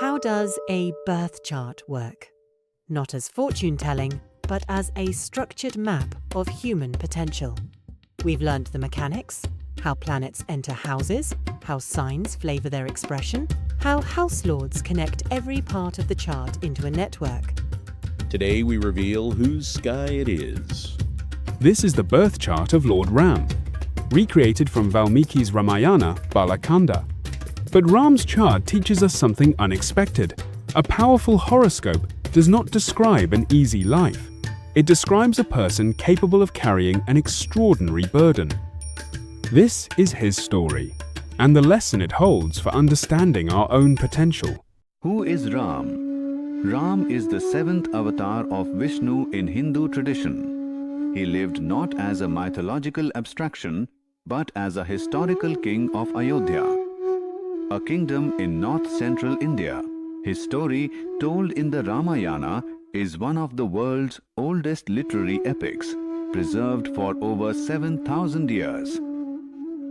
How does a birth chart work? Not as fortune-telling, but as a structured map of human potential. We've learnt the mechanics, how planets enter houses, how signs flavour their expression, how house lords connect every part of the chart into a network. Today we reveal whose sky it is. This is the birth chart of Lord Ram, recreated from Vālmīki's Rāmāyaṇa, Bāla Kāṇḍa. But Ram's chart teaches us something unexpected. A powerful horoscope does not describe an easy life. It describes a person capable of carrying an extraordinary burden. This is his story, and the lesson it holds for understanding our own potential. Who is Ram? Ram is the seventh avatar of Vishnu in Hindu tradition. He lived not as a mythological abstraction, but as a historical king of Ayodhya, a kingdom in north-central India. His story, told in the Ramayana, is one of the world's oldest literary epics, preserved for over 7,000 years.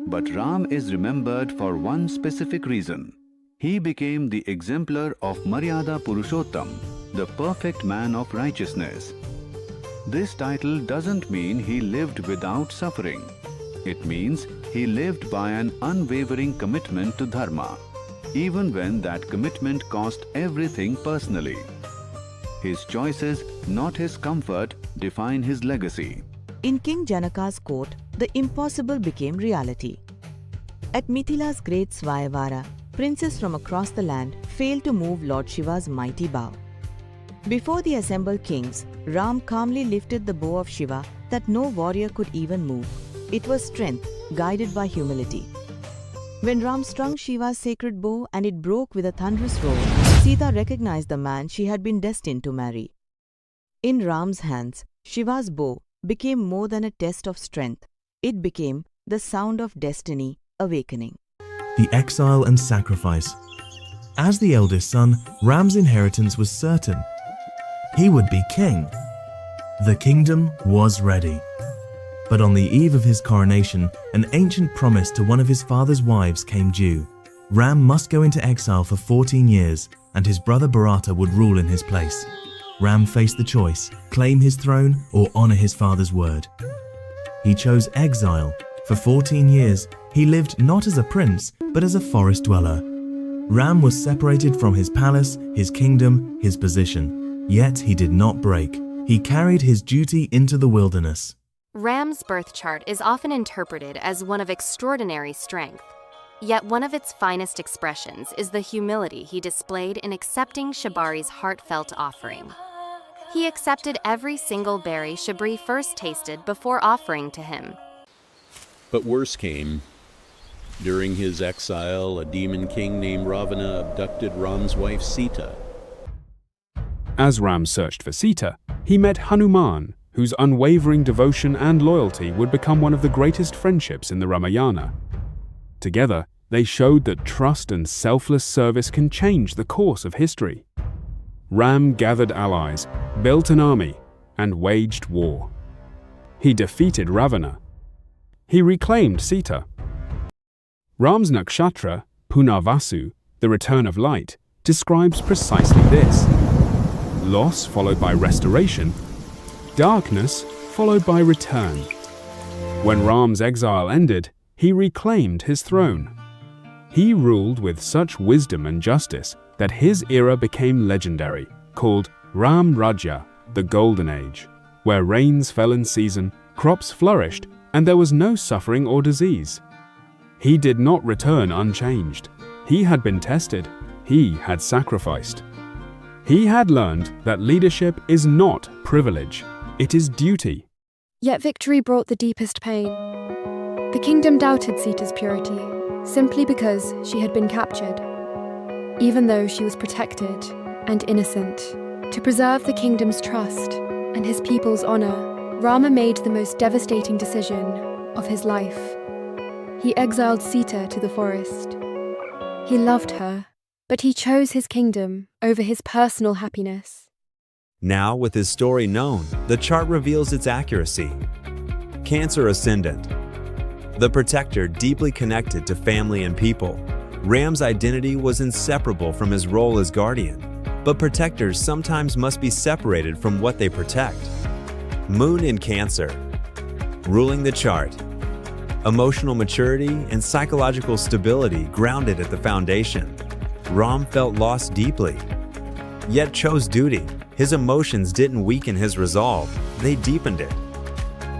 But Ram is remembered for one specific reason. He became the exemplar of Maryada Purushottam, the perfect man of righteousness. This title doesn't mean he lived without suffering. It means he lived by an unwavering commitment to dharma, even when that commitment cost everything personally. His choices, not his comfort, define his legacy. In King Janaka's court, the impossible became reality. At Mithila's great Swayamvar, princes from across the land failed to move Lord Shiva's mighty bow. Before the assembled kings, Ram calmly lifted the bow of Shiva that no warrior could even move. It was strength, guided by humility. When Ram strung Shiva's sacred bow and it broke with a thunderous roar, Sita recognized the man she had been destined to marry. In Ram's hands, Shiva's bow became more than a test of strength. It became the sound of destiny awakening. The exile and sacrifice. As the eldest son, Ram's inheritance was certain. He would be king. The kingdom was ready. But on the eve of his coronation, an ancient promise to one of his father's wives came due. Ram must go into exile for 14 years, and his brother Bharata would rule in his place. Ram faced the choice: claim his throne or honor his father's word. He chose exile. For 14 years, he lived not as a prince, but as a forest dweller. Ram was separated from his palace, his kingdom, his position. Yet he did not break. He carried his duty into the wilderness. Ram's birth chart is often interpreted as one of extraordinary strength. Yet one of its finest expressions is the humility he displayed in accepting Shabari's heartfelt offering. He accepted every single berry Shabari first tasted before offering to him. But worse came. During his exile, a demon king named Ravana abducted Ram's wife Sita. As Ram searched for Sita, he met Hanuman, whose unwavering devotion and loyalty would become one of the greatest friendships in the Ramayana. Together, they showed that trust and selfless service can change the course of history. Ram gathered allies, built an army, and waged war. He defeated Ravana. He reclaimed Sita. Ram's nakshatra, Punarvasu, the return of light, describes precisely this. Loss followed by restoration, darkness followed by return. When Ram's exile ended, he reclaimed his throne. He ruled with such wisdom and justice that his era became legendary, called Rama Rajya, the Golden Age, where rains fell in season, crops flourished, and there was no suffering or disease. He did not return unchanged. He had been tested. He had sacrificed. He had learned that leadership is not privilege. It is duty. Yet victory brought the deepest pain. The kingdom doubted Sita's purity, simply because she had been captured. Even though she was protected and innocent, to preserve the kingdom's trust and his people's honor, Rama made the most devastating decision of his life. He exiled Sita to the forest. He loved her, but he chose his kingdom over his personal happiness. Now, with his story known, the chart reveals its accuracy. Cancer ascendant. The protector deeply connected to family and people. Ram's identity was inseparable from his role as guardian, but protectors sometimes must be separated from what they protect. Moon in Cancer. Ruling the chart. Emotional maturity and psychological stability grounded at the foundation. Ram felt lost deeply, yet chose duty. His emotions didn't weaken his resolve, they deepened it.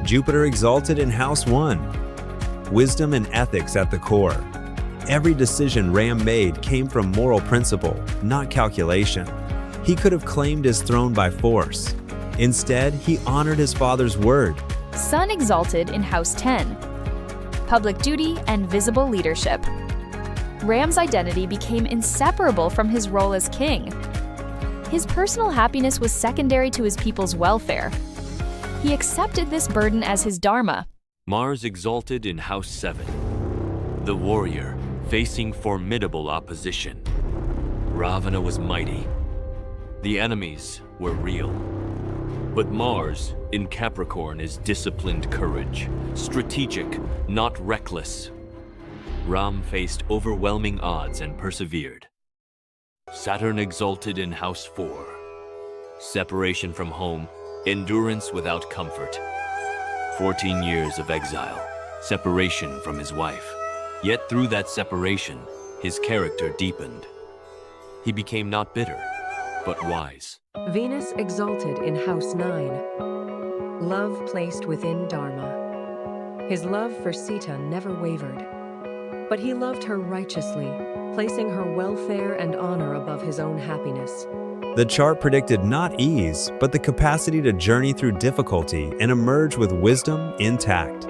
Jupiter exalted in House 1. Wisdom and ethics at the core. Every decision Ram made came from moral principle, not calculation. He could have claimed his throne by force. Instead, he honored his father's word. Sun exalted in House 10. Public duty and visible leadership. Ram's identity became inseparable from his role as king. His personal happiness was secondary to his people's welfare. He accepted this burden as his dharma. Mars exalted in House 7. The warrior, facing formidable opposition. Ravana was mighty. The enemies were real. But Mars, in Capricorn, is disciplined courage, strategic, not reckless. Ram faced overwhelming odds and persevered. Saturn exalted in House 4. Separation from home, endurance without comfort. 14 years of exile, separation from his wife. Yet through that separation, his character deepened. He became not bitter, but wise. Venus exalted in House 9. Love placed within dharma. His love for Sita never wavered. But he loved her righteously, placing her welfare and honor above his own happiness. The chart predicted not ease, but the capacity to journey through difficulty and emerge with wisdom intact.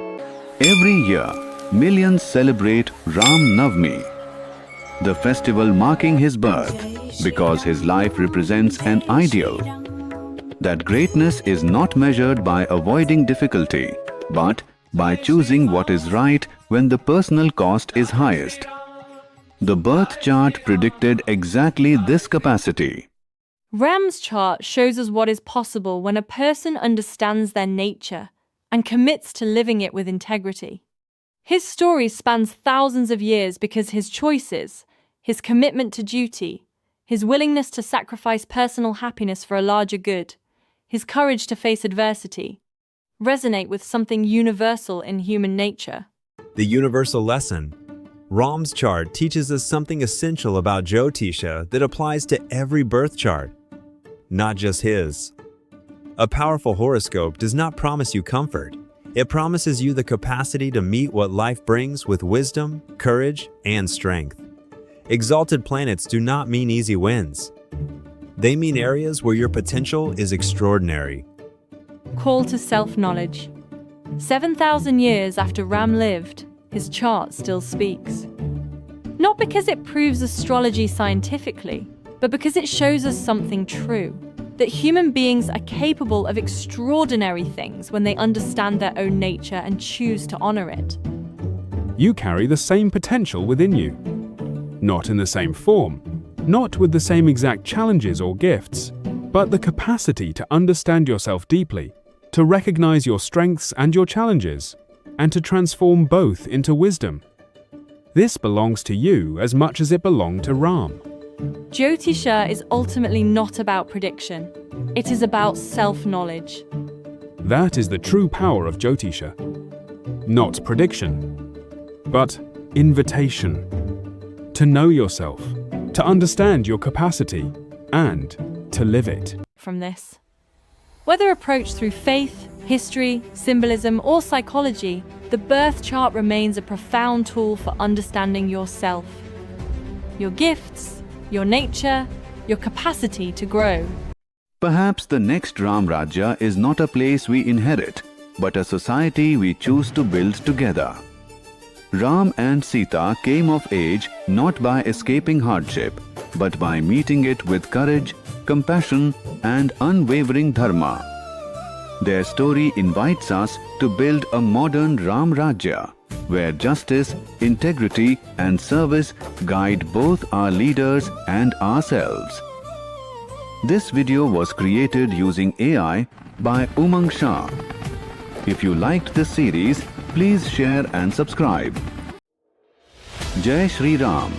Every year, millions celebrate Rama Navami, the festival marking his birth, because his life represents an ideal. That greatness is not measured by avoiding difficulty, but by choosing what is right when the personal cost is highest. The birth chart predicted exactly this capacity. Ram's chart shows us what is possible when a person understands their nature and commits to living it with integrity. His story spans thousands of years because his choices, his commitment to duty, his willingness to sacrifice personal happiness for a larger good, his courage to face adversity, resonate with something universal in human nature. The universal lesson. Ram's chart teaches us something essential about Jyotiṣa that applies to every birth chart, not just his. A powerful horoscope does not promise you comfort. It promises you the capacity to meet what life brings with wisdom, courage, and strength. Exalted planets do not mean easy wins. They mean areas where your potential is extraordinary. Call to self-knowledge. 7,000 years after Ram lived, his chart still speaks. Not because it proves astrology scientifically, but because it shows us something true, that human beings are capable of extraordinary things when they understand their own nature and choose to honor it. You carry the same potential within you. Not in the same form, not with the same exact challenges or gifts, but the capacity to understand yourself deeply, to recognize your strengths and your challenges, and to transform both into wisdom. This belongs to you as much as it belonged to Ram. Jyotiṣa is ultimately not about prediction. It is about self-knowledge. That is the true power of Jyotiṣa. Not prediction, but invitation. To know yourself, to understand your capacity, and to live it. From this, whether approached through faith, history, symbolism, or psychology, the birth chart remains a profound tool for understanding yourself, your gifts, your nature, your capacity to grow. Perhaps the next Rama Rajya is not a place we inherit, but a society we choose to build together. Ram and Sita came of age not by escaping hardship, but by meeting it with courage, compassion, and unwavering dharma. Their story invites us to build a modern Rama Rajya, where justice, integrity, and service guide both our leaders and ourselves. This video was created using AI by Umang Shah. If you liked this series, please share and subscribe. Jai Shri Ram.